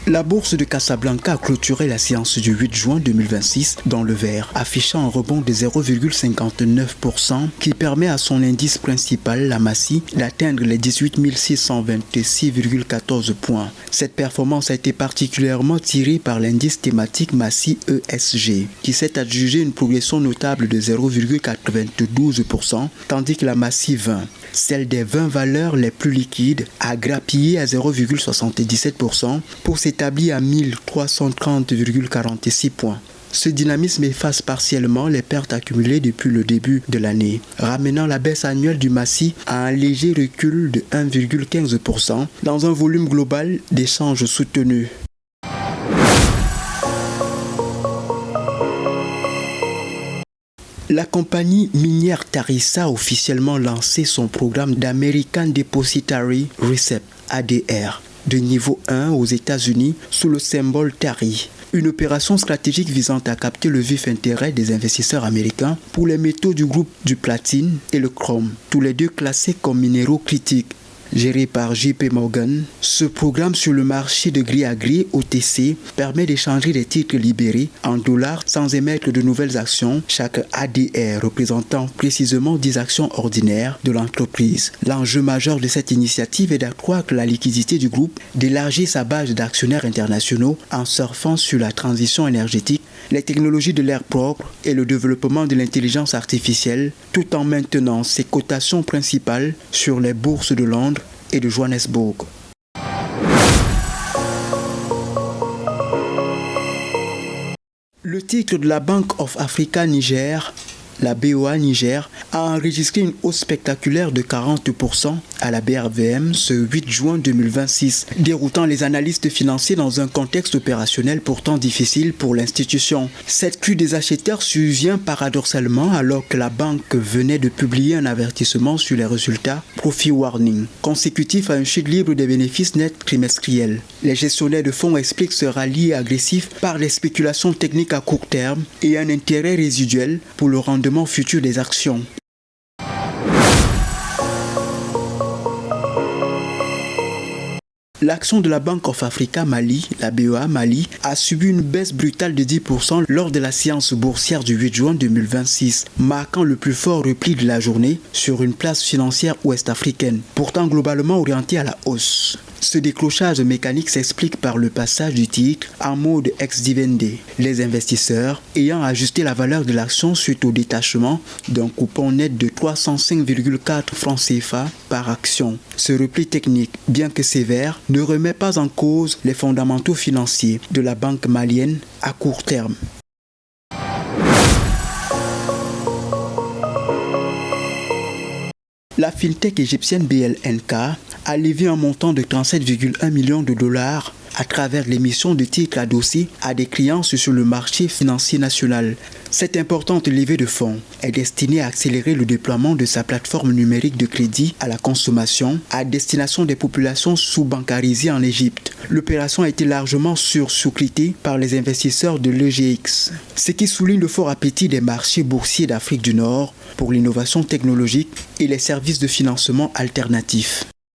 La bourse de Casablanca a clôturé la séance du 8 juin 2026 dans le vert, affichant un rebond de 0,59% qui permet à son indice principal, la Massi, d'atteindre les 18 626,14 points. Cette performance a été particulièrement tirée par l'indice thématique Massi ESG, qui s'est adjugé une progression notable de 0,92%, tandis que la Massi 20, celle des 20 valeurs les plus liquides, a grappillé à 0,77% pour s'établir à 1330,46 points. Ce dynamisme efface partiellement les pertes accumulées depuis le début de l'année, ramenant la baisse annuelle du Massi à un léger recul de 1,15% dans un volume global d'échanges soutenus. La compagnie minière Tharisa a officiellement lancé son programme d'American Depositary Receipt (ADR) de niveau 1 aux États-Unis sous le symbole TARI. Une opération stratégique visant à capter le vif intérêt des investisseurs américains pour les métaux du groupe du platine et le chrome, tous les deux classés comme minéraux critiques. Géré par JP Morgan, ce programme sur le marché de gré à gré OTC permet d'échanger des titres libérés en dollars sans émettre de nouvelles actions, chaque ADR représentant précisément 10 actions ordinaires de l'entreprise. L'enjeu majeur de cette initiative est d'accroître la liquidité du groupe, d'élargir sa base d'actionnaires internationaux en surfant sur la transition énergétique, les technologies de l'air propre et le développement de l'intelligence artificielle, tout en maintenant ses cotations principales sur les bourses de Londres et de Johannesburg. Le titre de la Bank of Africa Niger, la BOA Niger, a enregistré une hausse spectaculaire de 40% à la BRVM ce 8 juin 2026, déroutant les analystes financiers dans un contexte opérationnel pourtant difficile pour l'institution. Cette crue des acheteurs survient paradoxalement alors que la banque venait de publier un avertissement sur les résultats Profit Warning, consécutif à une chute libre des bénéfices nets trimestriels. Les gestionnaires de fonds expliquent ce rallye agressif par les spéculations techniques à court terme et un intérêt résiduel pour le rendement futur des actions. L'action de la Bank of Africa Mali, la BOA Mali, a subi une baisse brutale de 10% lors de la séance boursière du 8 juin 2026, marquant le plus fort repli de la journée sur une place financière ouest-africaine, pourtant globalement orientée à la hausse. Ce décrochage mécanique s'explique par le passage du titre en mode ex-dividende, les investisseurs ayant ajusté la valeur de l'action suite au détachement d'un coupon net de 305,4 francs CFA par action. Ce repli technique, bien que sévère, ne remet pas en cause les fondamentaux financiers de la banque malienne à court terme. La fintech égyptienne BLNK a levé un montant de 37,1 millions de dollars à travers l'émission de titres adossés à des créances sur le marché financier national. Cette importante levée de fonds est destinée à accélérer le déploiement de sa plateforme numérique de crédit à la consommation à destination des populations sous-bancarisées en Égypte. L'opération a été largement souscrite par les investisseurs de l'EGX, ce qui souligne le fort appétit des marchés boursiers d'Afrique du Nord pour l'innovation technologique et les services de financement alternatifs.